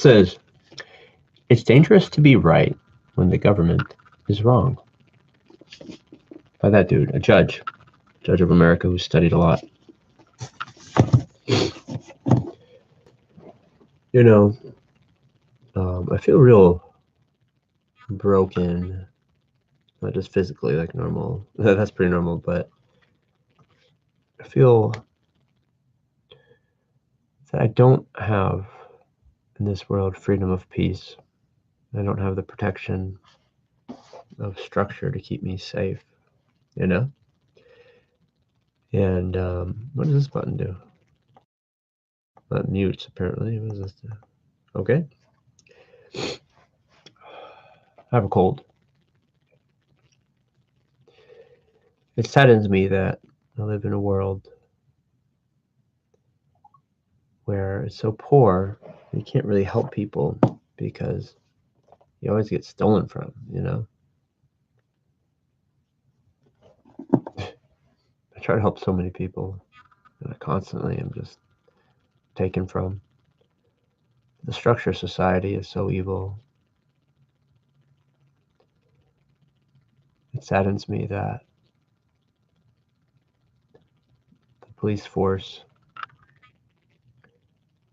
says, it's dangerous to be right when the government is wrong. By that dude, a judge of America who studied a lot. You know, I feel real broken, not just physically like normal. That's pretty normal, but I feel that I don't have in this world freedom of peace. I don't have the protection of structure to keep me safe, you know? And what does this button do? That mutes, apparently. What does this do? Okay. I have a cold. It saddens me that I live in a world where it's so poor, you can't really help people because you always get stolen from, you know? I try to help so many people, and I constantly am just taken from. The structure of society is so evil. It saddens me that the police force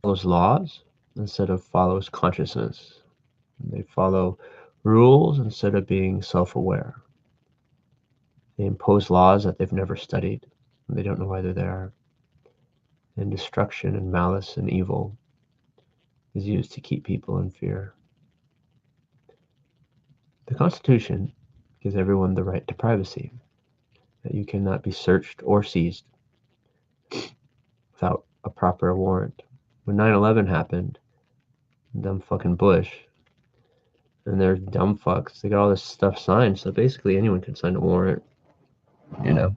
follows laws instead of follows consciousness. They follow rules instead of being self-aware. They impose laws that they've never studied. And they don't know why they're there. And destruction and malice and evil is used to keep people in fear. The Constitution gives everyone the right to privacy, that you cannot be searched or seized without a proper warrant. When 9/11 happened, dumb fucking Bush and their dumb fucks, they got all this stuff signed, so basically anyone could sign a warrant, you know.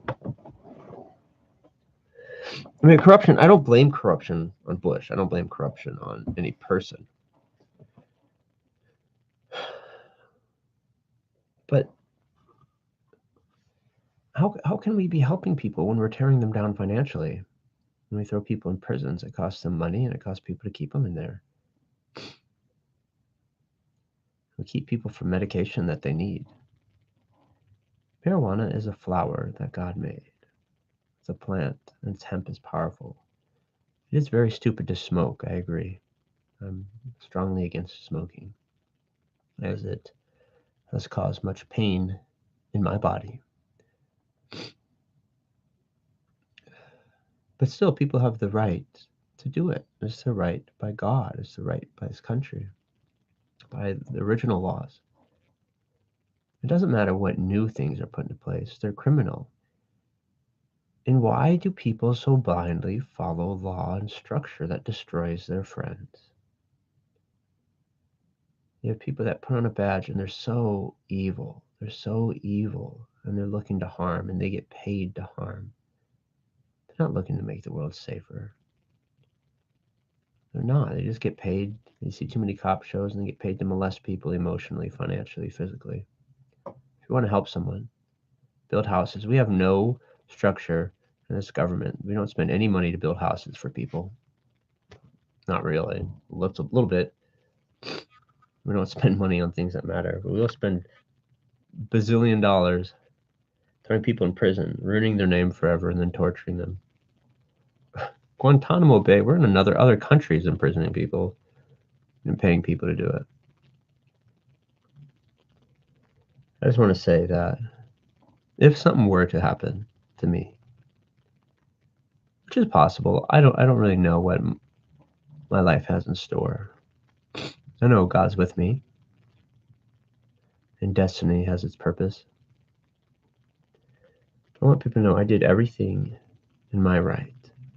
I mean, corruption, I don't blame corruption on Bush. I don't blame corruption on any person. But how can we be helping people when we're tearing them down financially? When we throw people in prisons, it costs them money and it costs people to keep them in there. We keep people from medication that they need. Marijuana is a flower that God made. It's a plant, and its hemp is powerful. It is very stupid to smoke, I agree. I'm strongly against smoking, as it has caused much pain in my body. But still, people have the right to do it. It's the right by God. It's the right by this country, by the original laws. It doesn't matter what new things are put into place. They're criminal. And why do people so blindly follow law and structure that destroys their friends? You have people that put on a badge and they're so evil. They're so evil and they're looking to harm and they get paid to harm. They're not looking to make the world safer. They're not. They just get paid. They see too many cop shows and they get paid to molest people emotionally, financially, physically. If you want to help someone, build houses. We have no structure in this government. We don't spend any money to build houses for people. Not really. A little bit. We don't spend money on things that matter. But we'll spend bazillion dollars throwing people in prison, ruining their name forever, and then torturing them. Guantanamo Bay, we're in other countries imprisoning people and paying people to do it. I just want to say that if something were to happen to me, which is possible, I don't really know what my life has in store. I know God's with me, and destiny has its purpose. I want people to know I did everything in my right,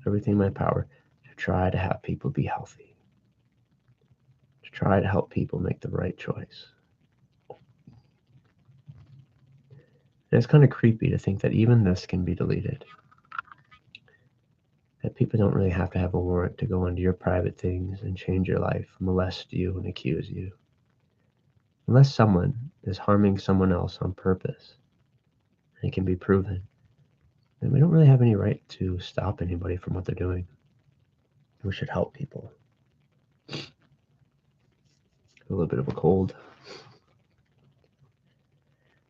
everything in my power, to try to have people be healthy, to try to help people make the right choice. And it's kind of creepy to think that even this can be deleted. That people don't really have to have a warrant to go into your private things and change your life, molest you and accuse you. Unless someone is harming someone else on purpose, and it can be proven, then we don't really have any right to stop anybody from what they're doing. We should help people. a little bit of a cold.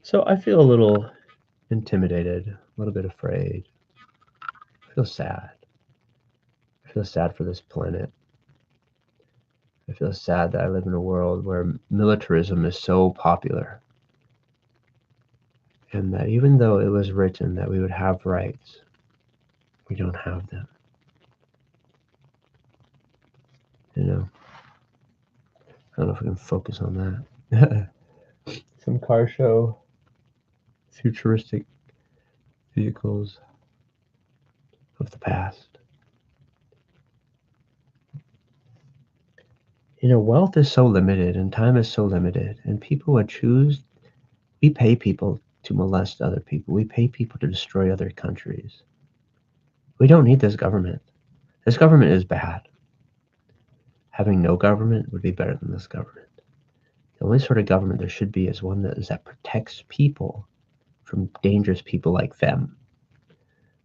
So I feel a little intimidated, a little bit afraid. I feel sad. I feel sad for this planet. I feel sad that I live in a world where militarism is so popular. And that even though it was written that we would have rights, we don't have them. You know? I don't know if I can focus on that. Some car show, futuristic vehicles of the past. Wealth is so limited and time is so limited, and people would choose. We pay people to molest other people. We pay people to destroy other countries. We don't need this government. This government is bad. Having no government would be better than this government. The only sort of government there should be is one that protects people from dangerous people like them.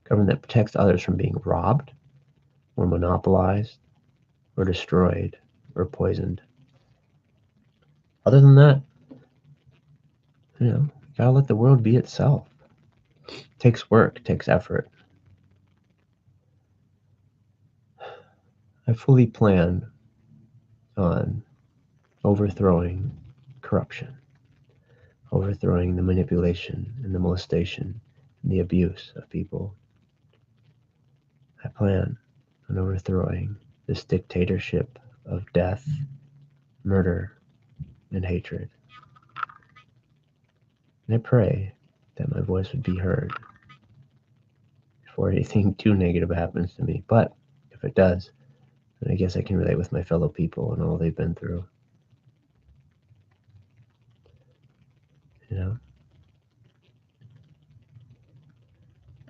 Government that protects others from being robbed or monopolized or destroyed or poisoned. Other than that, you gotta let the world be itself. It takes work, it takes effort. I fully plan on overthrowing corruption, overthrowing the manipulation and the molestation and the abuse of people. I plan on overthrowing this dictatorship of death, murder, and hatred. And I pray that my voice would be heard before anything too negative happens to me. But if it does, then I guess I can relate with my fellow people and all they've been through. But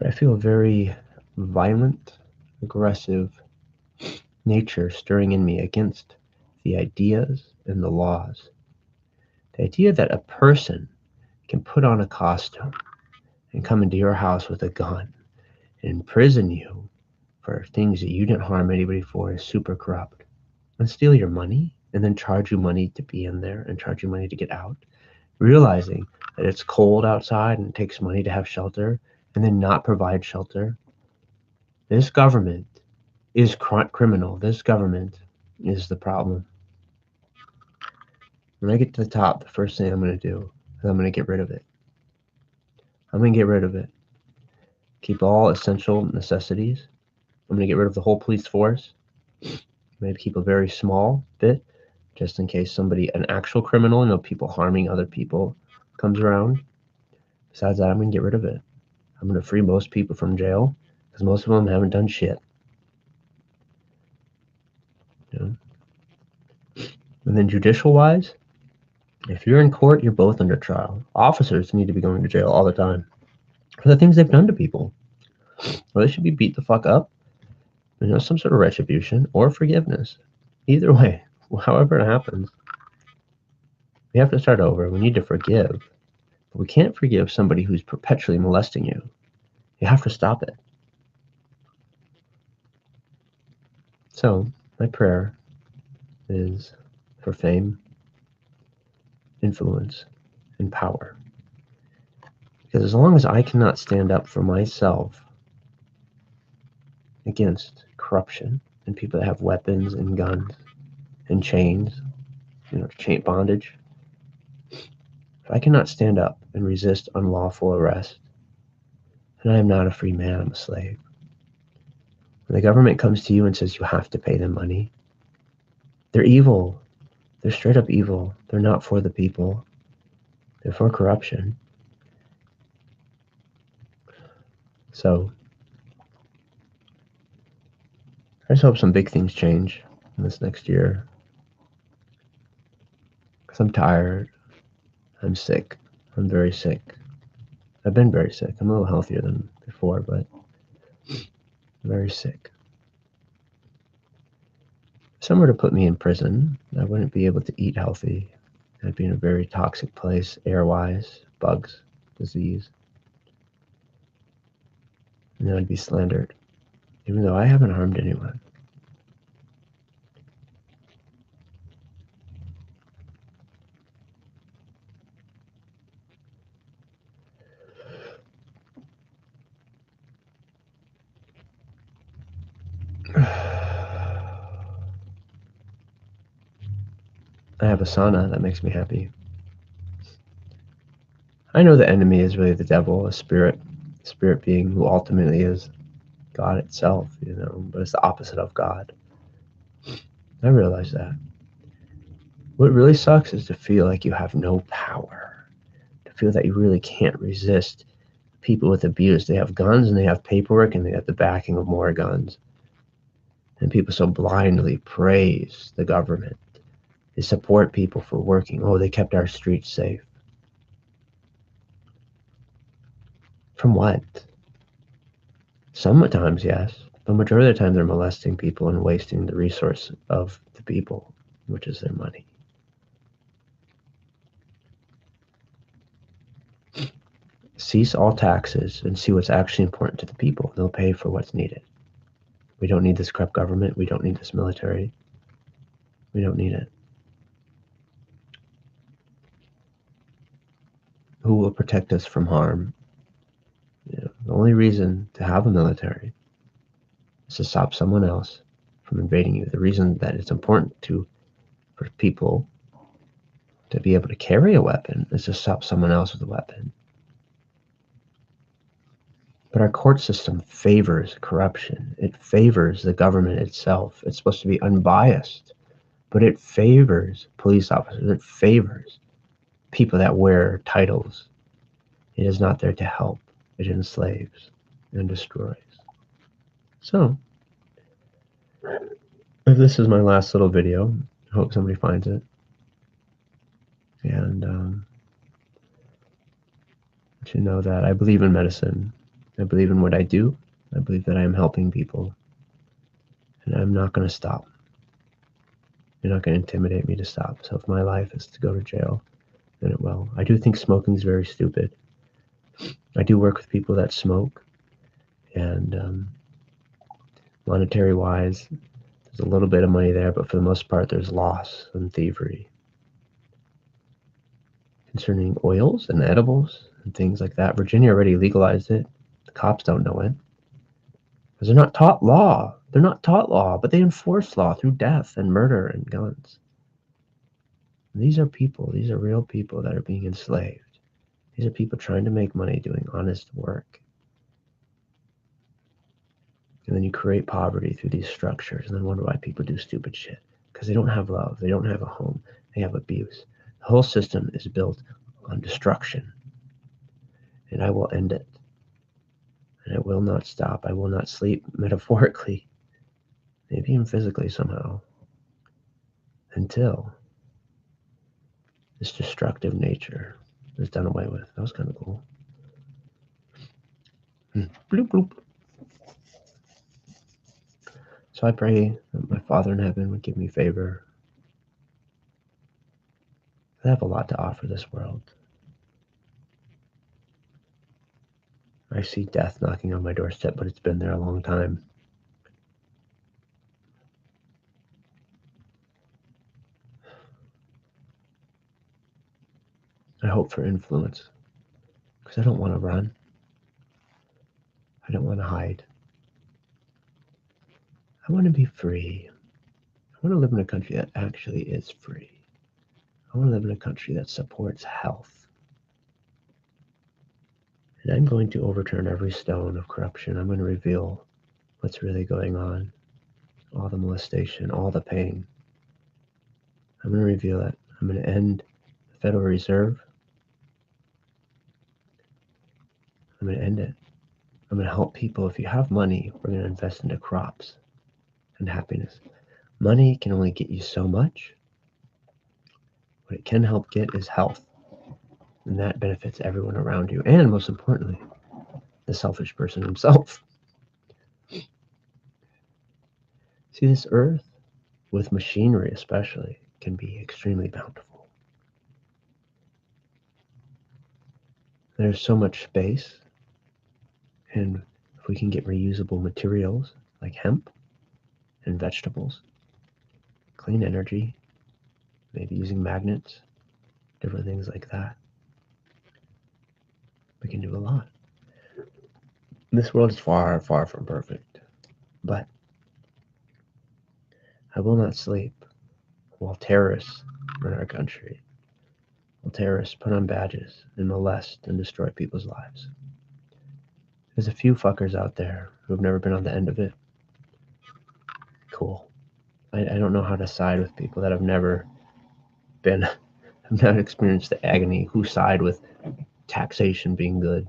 I feel a very violent, aggressive nature stirring in me against the ideas and the laws. The idea that a person can put on a costume and come into your house with a gun and imprison you for things that you didn't harm anybody for is super corrupt. And steal your money and then charge you money to be in there and charge you money to get out. Realizing that it's cold outside and it takes money to have shelter and then not provide shelter. This government is criminal. This government is the problem. When I get to the top, the first thing I'm going to do is I'm going to get rid of it. I'm going to get rid of it. Keep all essential necessities. I'm going to get rid of the whole police force. Maybe keep a very small bit just in case an actual criminal, people harming other people comes around. Besides that, I'm going to get rid of it. I'm going to free most people from jail because most of them haven't done shit. And then judicial-wise, if you're in court, you're both under trial. Officers need to be going to jail all the time for the things they've done to people. Or they should be beat the fuck up. Some sort of retribution or forgiveness. Either way, however it happens, we have to start over. We need to forgive. But we can't forgive somebody who's perpetually molesting you. You have to stop it. So, my prayer is for fame, influence, and power. Because as long as I cannot stand up for myself against corruption and people that have weapons and guns and chains, chain bondage, if I cannot stand up and resist unlawful arrest, then I am not a free man, I'm a slave. When the government comes to you and says you have to pay them money, they're evil. They're straight up evil. They're not for the people. They're for corruption. So, I just hope some big things change in this next year. Because I'm tired. I'm sick. I'm very sick. I've been very sick. I'm a little healthier than before, but I'm very sick. If someone were to put me in prison, I wouldn't be able to eat healthy. I'd be in a very toxic place, air-wise, bugs, disease. And then I'd be slandered, even though I haven't harmed anyone. I have a sauna that makes me happy. I know the enemy is really the devil, a spirit being who ultimately is God itself, but it's the opposite of God. I realize that. What really sucks is to feel like you have no power, to feel that you really can't resist people with abuse. They have guns and they have paperwork and they have the backing of more guns. And people so blindly praise the government. They support people for working. Oh, they kept our streets safe. From what? Sometimes, yes. But majority of the time, they're molesting people and wasting the resource of the people, which is their money. Cease all taxes and see what's actually important to the people. They'll pay for what's needed. We don't need this corrupt government. We don't need this military. We don't need it. Who will protect us from harm? The only reason to have a military is to stop someone else from invading you. The reason that it's important for people to be able to carry a weapon is to stop someone else with a weapon. But our court system favors corruption. It favors the government itself. It's supposed to be unbiased, but it favors police officers. It favors people that wear titles. It is not there to help. It enslaves and destroys. So, if this is my last little video, I hope somebody finds it. And to know that I believe in medicine. I believe in what I do. I believe that I am helping people. And I'm not going to stop. You're not going to intimidate me to stop. So if my life is to go to jail, then it will. I do think smoking is very stupid. I do work with people that smoke. And monetary-wise, there's a little bit of money there, but for the most part, there's loss and thievery. Concerning oils and edibles and things like that, Virginia already legalized it. The cops don't know it. Because they're not taught law. They're not taught law, but they enforce law through death and murder and guns. And these are people. These are real people that are being enslaved. These are people trying to make money doing honest work. And then you create poverty through these structures and then wonder why people do stupid shit. Because they don't have love. They don't have a home. They have abuse. The whole system is built on destruction. And I will end it. And I will not stop. I will not sleep, metaphorically, maybe even physically somehow, until this destructive nature is done away with. That was kind of cool. Bloop, bloop. So I pray that my Father in heaven would give me favor. I have a lot to offer this world. I see death knocking on my doorstep, but it's been there a long time. I hope for influence, because I don't want to run. I don't want to hide. I want to be free. I want to live in a country that actually is free. I want to live in a country that supports health. And I'm going to overturn every stone of corruption. I'm going to reveal what's really going on. All the molestation, all the pain. I'm going to reveal it. I'm going to end the Federal Reserve. I'm going to end it. I'm going to help people. If you have money, we're going to invest into crops and happiness. Money can only get you so much. What it can help get is health. And that benefits everyone around you. And most importantly, the selfish person himself. See, this earth, with machinery especially, can be extremely bountiful. There's so much space. And if we can get reusable materials like hemp and vegetables, clean energy, maybe using magnets, different things like that, we can do a lot. This world is far, far from perfect, but I will not sleep while terrorists run our country. While terrorists put on badges and molest and destroy people's lives. There's a few fuckers out there who've never been on the end of it. Cool. I don't know how to side with people that have never experienced the agony, who side with taxation being good.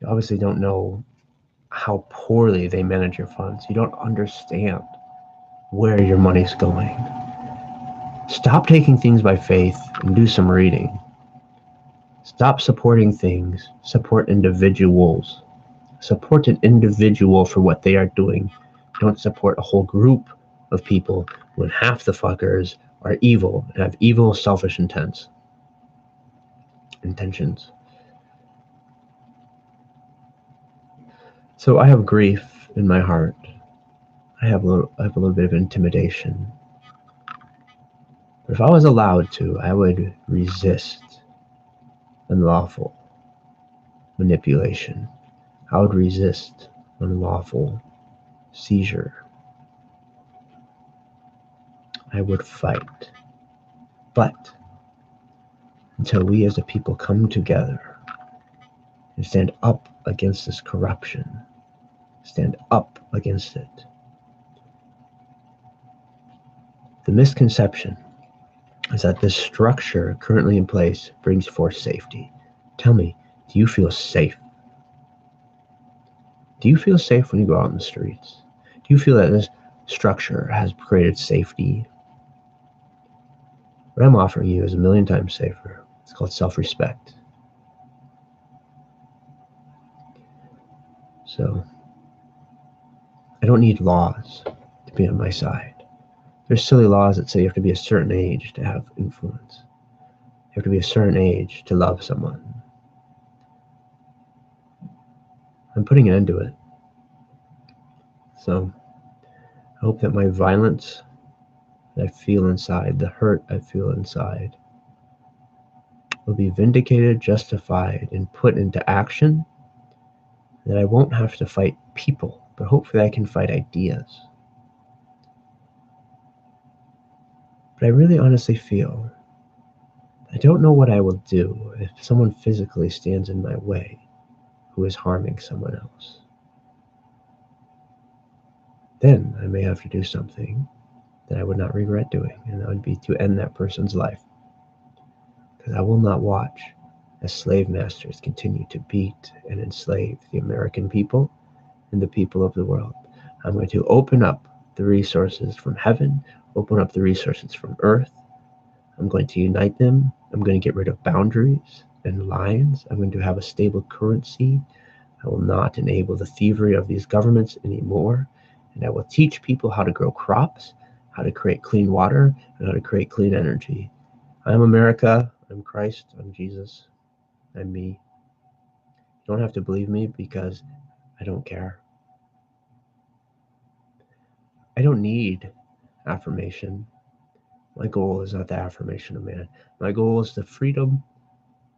You obviously don't know how poorly they manage your funds. You don't understand where your money's going. Stop taking things by faith and do some reading. Stop supporting things. Support individuals. Support an individual for what they are doing. Don't support a whole group of people when half the fuckers are evil and have evil, selfish intentions. So I have grief in my heart. I have a little bit of intimidation. But if I was allowed to, I would resist unlawful manipulation. I would resist unlawful seizure. I would fight. But until we as a people come together and stand up against this corruption, stand up against it. The misconception is that this structure currently in place brings forth safety. Tell me, do you feel safe? Do you feel safe when you go out in the streets? Do you feel that this structure has created safety? What I'm offering you is 1,000,000 times safer. It's called self-respect. So, I don't need laws to be on my side. There's silly laws that say you have to be a certain age to have influence. You have to be a certain age to love someone. I'm putting an end to it. So, I hope that my violence that I feel inside, the hurt I feel inside, will be vindicated, justified, and put into action. That I won't have to fight people, but hopefully I can fight ideas. But I really honestly feel I don't know what I will do if someone physically stands in my way who is harming someone else. Then I may have to do something that I would not regret doing, and that would be to end that person's life. Because I will not watch as slave masters continue to beat and enslave the American people and the people of the world. I'm going to open up the resources from heaven, open up the resources from earth. I'm going to unite them. I'm going to get rid of boundaries and lines. I'm going to have a stable currency. I will not enable the thievery of these governments anymore. And I will teach people how to grow crops, how to create clean water, and how to create clean energy. I'm America. I'm Christ. I'm Jesus. I'm me. You don't have to believe me because I don't care. I don't need affirmation. My goal is not the affirmation of man. My goal is the freedom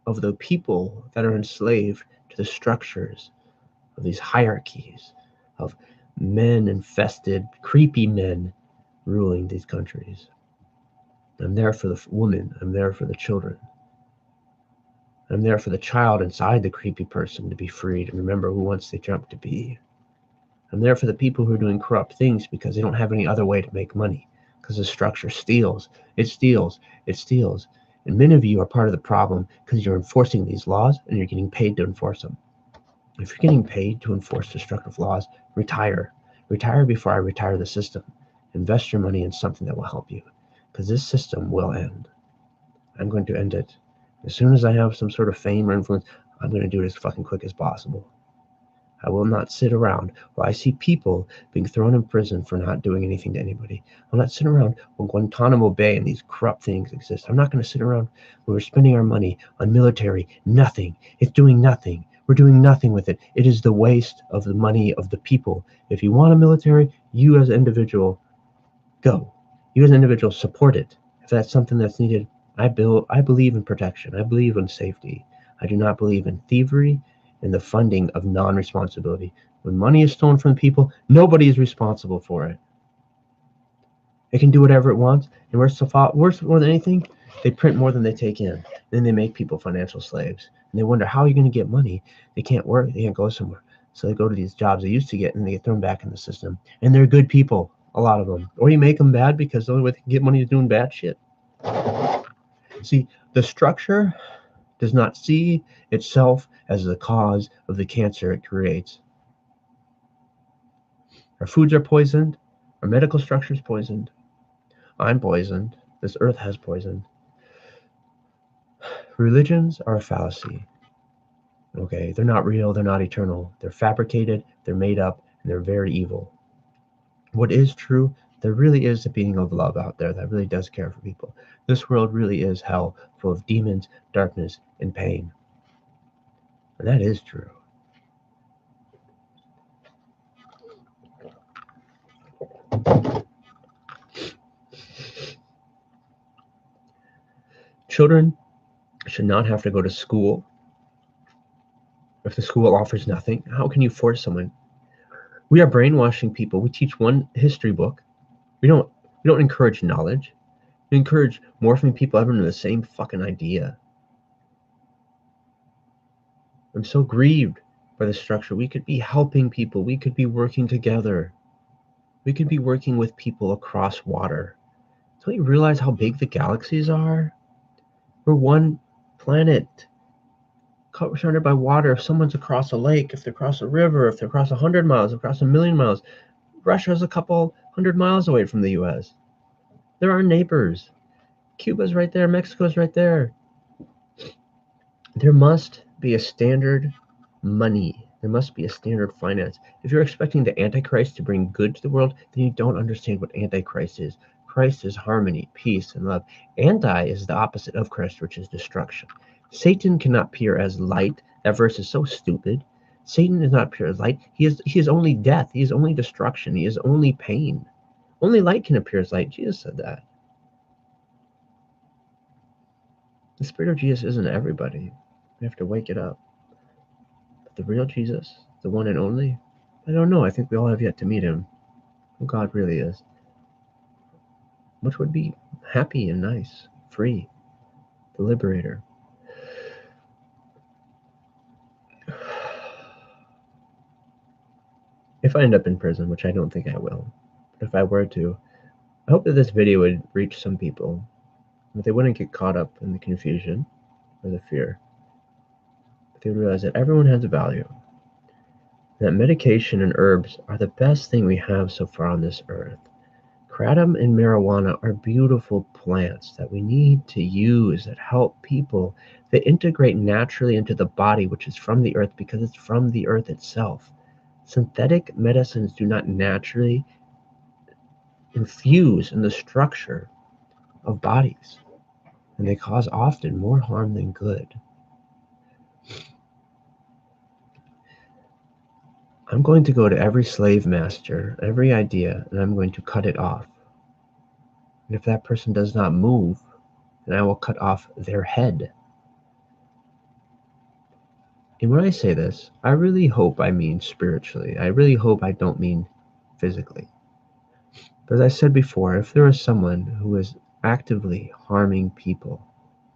of the people that are enslaved to the structures of these hierarchies of men-infested, creepy men ruling these countries. I'm there for the woman. I'm there for the children. I'm there for the child inside the creepy person to be freed and remember who once they jumped to be. I'm there for the people who are doing corrupt things because they don't have any other way to make money. Because the structure steals. It steals. It steals. And many of you are part of the problem because you're enforcing these laws and you're getting paid to enforce them. If you're getting paid to enforce destructive laws, retire. Retire before I retire the system. Invest your money in something that will help you. Because this system will end. I'm going to end it. As soon as I have some sort of fame or influence, I'm going to do it as fucking quick as possible. I will not sit around while I see people being thrown in prison for not doing anything to anybody. I'm not sitting around when Guantanamo Bay and these corrupt things exist. I'm not going to sit around when we're spending our money on military. Nothing. It's doing nothing. We're doing nothing with it. It is the waste of the money of the people. If you want a military, you as an individual, go. You as an individual, support it. If that's something that's needed, I believe in protection. I believe in safety. I do not believe in thievery and the funding of non-responsibility. When money is stolen from people, nobody is responsible for it. It can do whatever it wants. And worse more than anything, they print more than they take in. And then they make people financial slaves. And they wonder, how are you going to get money? They can't work. They can't go somewhere. So they go to these jobs they used to get, and they get thrown back in the system. And they're good people, a lot of them. Or you make them bad because the only way they can get money is doing bad shit. See, the structure does not see itself as the cause of the cancer it creates. Our foods are poisoned. Our medical structure is poisoned. I'm poisoned. This earth has poison. Religions are a fallacy. Okay, they're not real. They're not eternal. They're fabricated. They're made up. And they're very evil. What is true, there really is a being of love out there that really does care for people. This world really is hell, full of demons, darkness, and pain. And that is true. Children should not have to go to school. If the school offers nothing, how can you force someone? We are brainwashing people. We teach one history book. We don't encourage knowledge. We encourage morphing people ever into the same fucking idea. I'm so grieved by the structure. We could be helping people. We could be working together. We could be working with people across water. Don't you realize how big the galaxies are? We're one planet surrounded by water. If someone's across a lake, if they're across a river, if they're across 100 miles, across 1,000,000 miles, Russia's a couple 100 miles away from the US. They're our neighbors. Cuba's right there. Mexico's right there. There must be a standard money. There must be a standard finance. If you're expecting the Antichrist to bring good to the world, then you don't understand what Antichrist is. Christ is harmony, peace, and love. Anti is the opposite of Christ, which is destruction. Satan cannot appear as light. That verse is so stupid. Satan is not pure as light. He is only death. He is only destruction. He is only pain. Only light can appear as light. Jesus said that. The Spirit of Jesus isn't everybody. We have to wake it up. But the real Jesus, the one and only, I don't know. I think we all have yet to meet him. Who God really is. Which would be happy and nice, free, the liberator. If I end up in prison, which I don't think I will, but if I were to, I hope that this video would reach some people, that they wouldn't get caught up in the confusion or the fear, but they would realize that everyone has a value, that medication and herbs are the best thing we have so far on this earth. Kratom and marijuana are beautiful plants that we need to use that help people, that integrate naturally into the body, which is from the earth because it's from the earth itself. Synthetic medicines do not naturally infuse in the structure of bodies, and they cause often more harm than good. I'm going to go to every slave master, every idea, and I'm going to cut it off. And if that person does not move, then I will cut off their head. And when I say this, I really hope I mean spiritually. I really hope I don't mean physically. But as I said before, if there is someone who is actively harming people,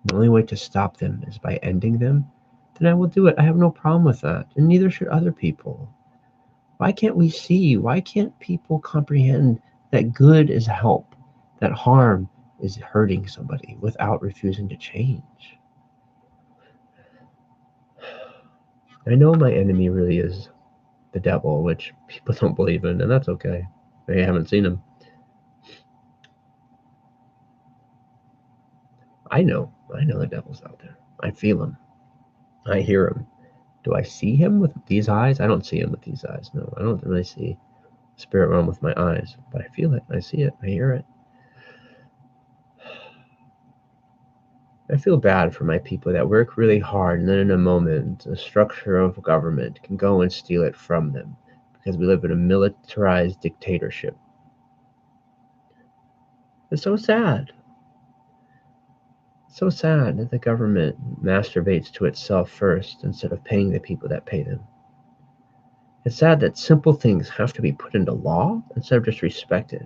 the only way to stop them is by ending them, then I will do it. I have no problem with that, and neither should other people. Why can't we see? Why can't people comprehend that good is help, that harm is hurting somebody without refusing to change? I know my enemy really is the devil, which people don't believe in, and that's okay. They haven't seen him. I know the devil's out there. I feel him. I hear him. Do I see him with these eyes? I don't see him with these eyes. No, I don't really see spirit realm with my eyes, but I feel it. I see it. I hear it. I feel bad for my people that work really hard, and then in a moment, the structure of government can go and steal it from them because we live in a militarized dictatorship. It's so sad. So sad that the government masturbates to itself first instead of paying the people that pay them. It's sad that simple things have to be put into law instead of just respected.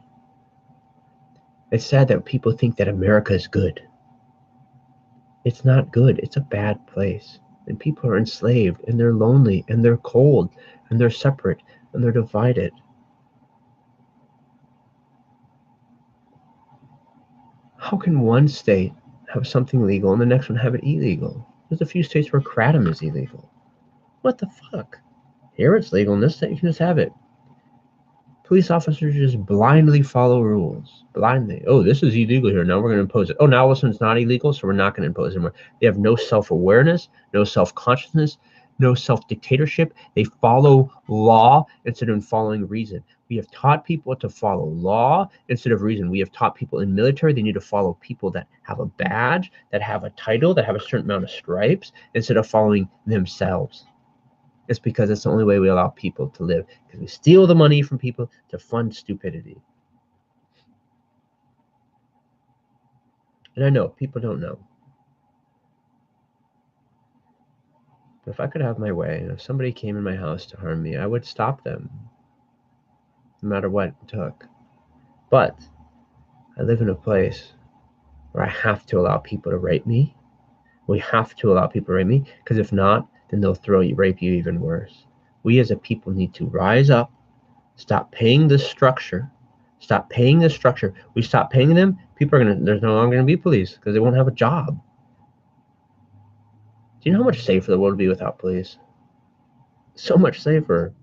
It's sad that people think that America is good. It's not good. It's a bad place. And people are enslaved, and they're lonely, and they're cold, and they're separate, and they're divided. How can one state have something legal and the next one have it illegal? There's a few states where kratom is illegal. What the fuck? Here it's legal, in this state you can just have it. Police officers just blindly follow rules. Blindly. Oh, this is illegal here. Now we're going to impose it. Oh, now all of a sudden it's not illegal, so we're not going to impose it anymore. They have no self-awareness, no self-consciousness, no self-dictatorship. They follow law instead of following reason. We have taught people to follow law instead of reason. We have taught people in military they need to follow people that have a badge, that have a title, that have a certain amount of stripes, instead of following themselves. It's because it's the only way we allow people to live, because we steal the money from people to fund stupidity. And I know people don't know. But if I could have my way, and if somebody came in my house to harm me, I would stop them, no matter what it took. But I live in a place where I have to allow people to rape me. We have to allow people to rape me, because if not, then they'll rape you even worse. We as a people need to rise up, stop paying this structure. Stop paying this structure. We stop paying them, people are there's no longer gonna be police because they won't have a job. Do you know how much safer the world would be without police? So much safer.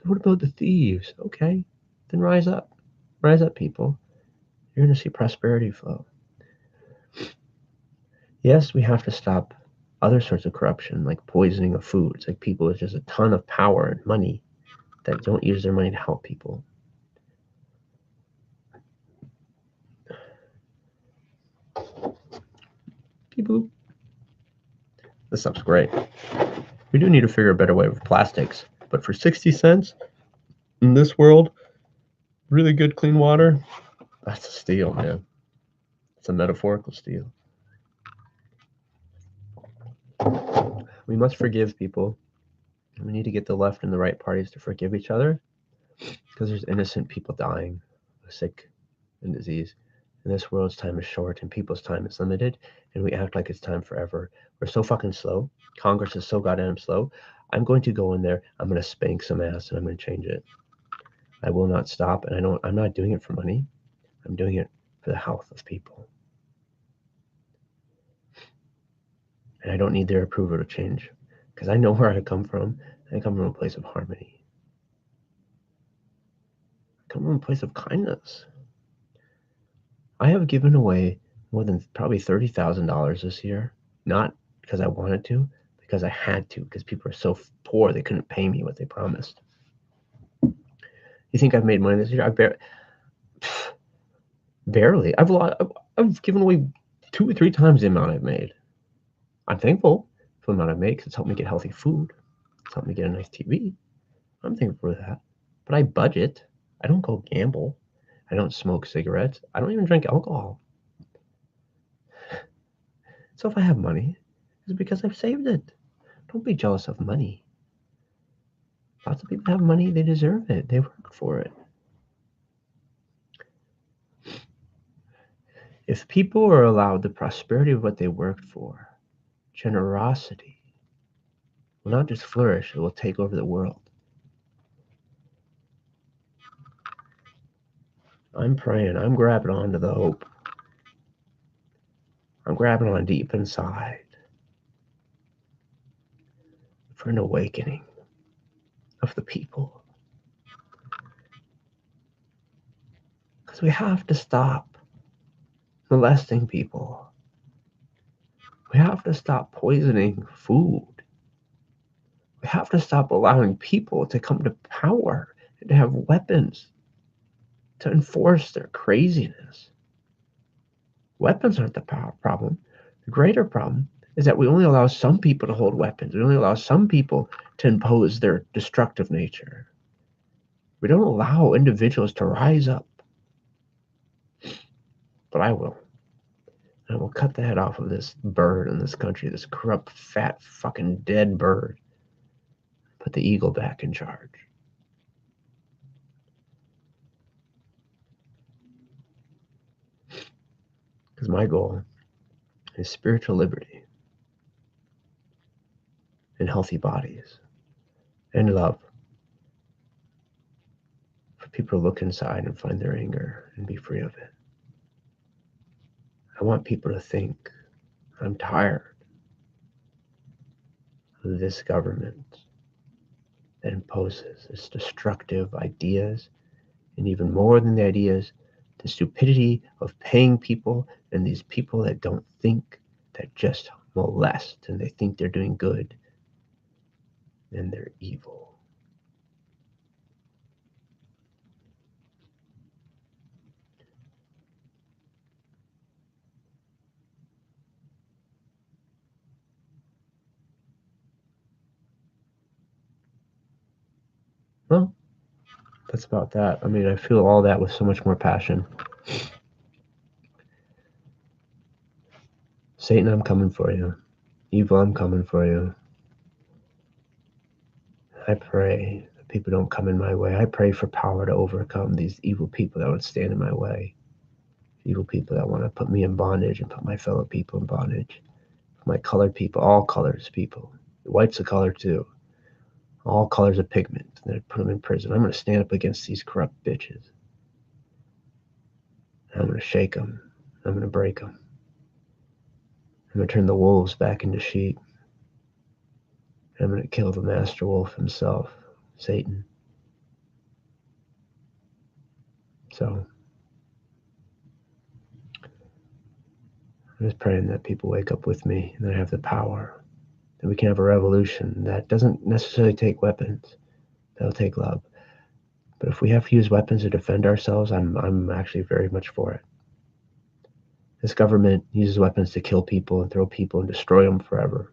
What about the thieves? Okay, then rise up. Rise up, people. You're gonna see prosperity flow. Yes, we have to stop other sorts of corruption, like poisoning of foods, like people with just a ton of power and money that don't use their money to help people. People. This stuff's great. We do need to figure a better way with plastics, but for 60 cents in this world, really good clean water, that's a steal, man. It's a metaphorical steal. We must forgive people. We need to get the left and the right parties to forgive each other, because there's innocent people dying, sick and disease. In this world's time is short and people's time is limited, and we act like it's time forever. We're so fucking slow. Congress is so goddamn slow. I'm going to go in there, I'm going to spank some ass, and I'm going to change it. I will not stop, and I'm not doing it for money. I'm doing it for the health of people. And I don't need their approval to change, because I know where I come from. I come from a place of harmony. I come from a place of kindness. I have given away more than probably $30,000 this year, not because I wanted to, because I had to, because people are so poor they couldn't pay me what they promised. You think I've made money this year? Barely. I've given away 2 or 3 times the amount I've made. I'm thankful for the amount I've made, because it's helped me get healthy food. It's helped me get a nice TV. I'm thankful for that. But I budget. I don't go gamble. I don't smoke cigarettes. I don't even drink alcohol. So if I have money, it's because I've saved it. Don't be jealous of money. Lots of people have money. They deserve it. They work for it. If people are allowed the prosperity of what they worked for, generosity will not just flourish, it will take over the world. I'm praying. I'm grabbing onto the hope. I'm grabbing on deep inside for an awakening of the people. Because we have to stop molesting people. We have to stop poisoning food. We have to stop allowing people to come to power and to have weapons to enforce their craziness. Weapons aren't the problem. The greater problem is that we only allow some people to hold weapons. We only allow some people to impose their destructive nature. We don't allow individuals to rise up. But I will. I will cut the head off of this bird in this country, this corrupt, fat, fucking dead bird. Put the eagle back in charge. Because my goal is spiritual liberty and healthy bodies and love for people to look inside and find their anger and be free of it. I want people to think, I'm tired of this government that imposes its destructive ideas, and even more than the ideas, the stupidity of paying people, and these people that don't think, that just molest, and they think they're doing good, and they're evil. Well, that's about that. I mean, I feel all that with so much more passion. Satan, I'm coming for you. Evil, I'm coming for you. I pray that people don't come in my way. I pray for power to overcome these evil people that would stand in my way. Evil people that want to put me in bondage and put my fellow people in bondage. My colored people, all colors people. White's a color too. All colors of pigment. And then put them in prison. I'm going to stand up against these corrupt bitches. I'm going to shake them. I'm going to break them. I'm going to turn the wolves back into sheep. I'm going to kill the master wolf himself, Satan. So I'm just praying that people wake up with me and that I have the power, that we can have a revolution that doesn't necessarily take weapons, that'll take love. But if we have to use weapons to defend ourselves, I'm actually very much for it. This government uses weapons to kill people and throw people and destroy them forever.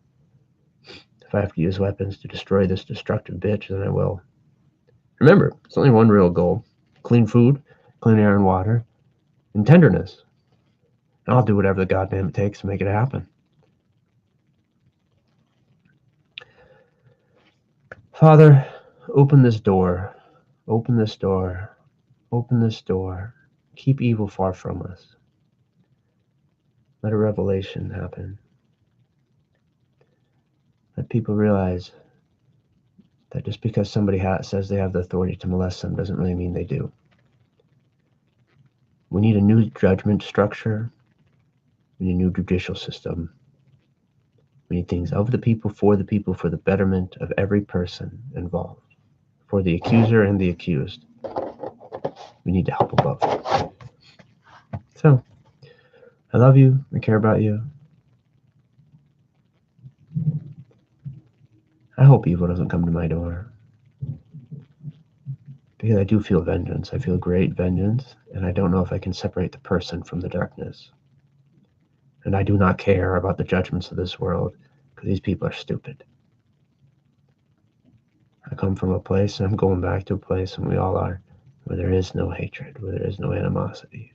If I have to use weapons to destroy this destructive bitch, then I will. Remember, it's only one real goal: clean food, clean air and water, and tenderness. And I'll do whatever the goddamn it takes to make it happen. Father, open this door. Open this door. Open this door. Keep evil far from us. Let a revelation happen. Let people realize that just because somebody says they have the authority to molest them doesn't really mean they do. We need a new judgment structure. We need a new judicial system. We need things of the people, for the betterment of every person involved, for the accuser and the accused. We need to help them both. So, I love you. I care about you. I hope evil doesn't come to my door. Because I do feel vengeance. I feel great vengeance. And I don't know if I can separate the person from the darkness. And I do not care about the judgments of this world, because these people are stupid. I come from a place, and I'm going back to a place, and we all are, where there is no hatred, where there is no animosity.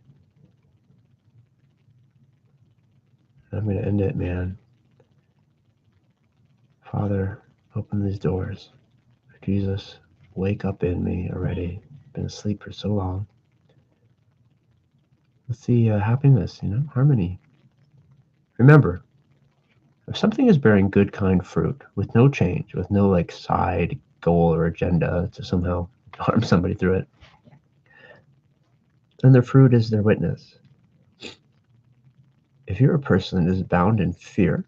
And I'm going to end it, man. Father, open these doors. Jesus, wake up in me already. Been asleep for so long. Let's see happiness, harmony. Remember, if something is bearing good, kind fruit with no change, with no side goal or agenda to somehow harm somebody through it, then their fruit is their witness. If you're a person that is bound in fear,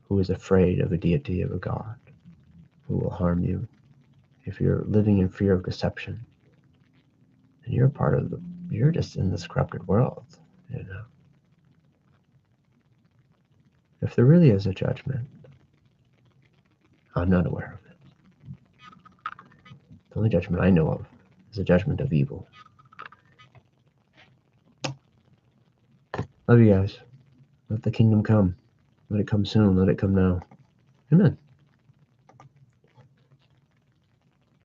who is afraid of a deity, of a God, who will harm you, if you're living in fear of deception, then you're just in this corrupted world, If there really is a judgment, I'm not aware of it. The only judgment I know of is a judgment of evil. Love you guys. Let the kingdom come. Let it come soon. Let it come now. Amen.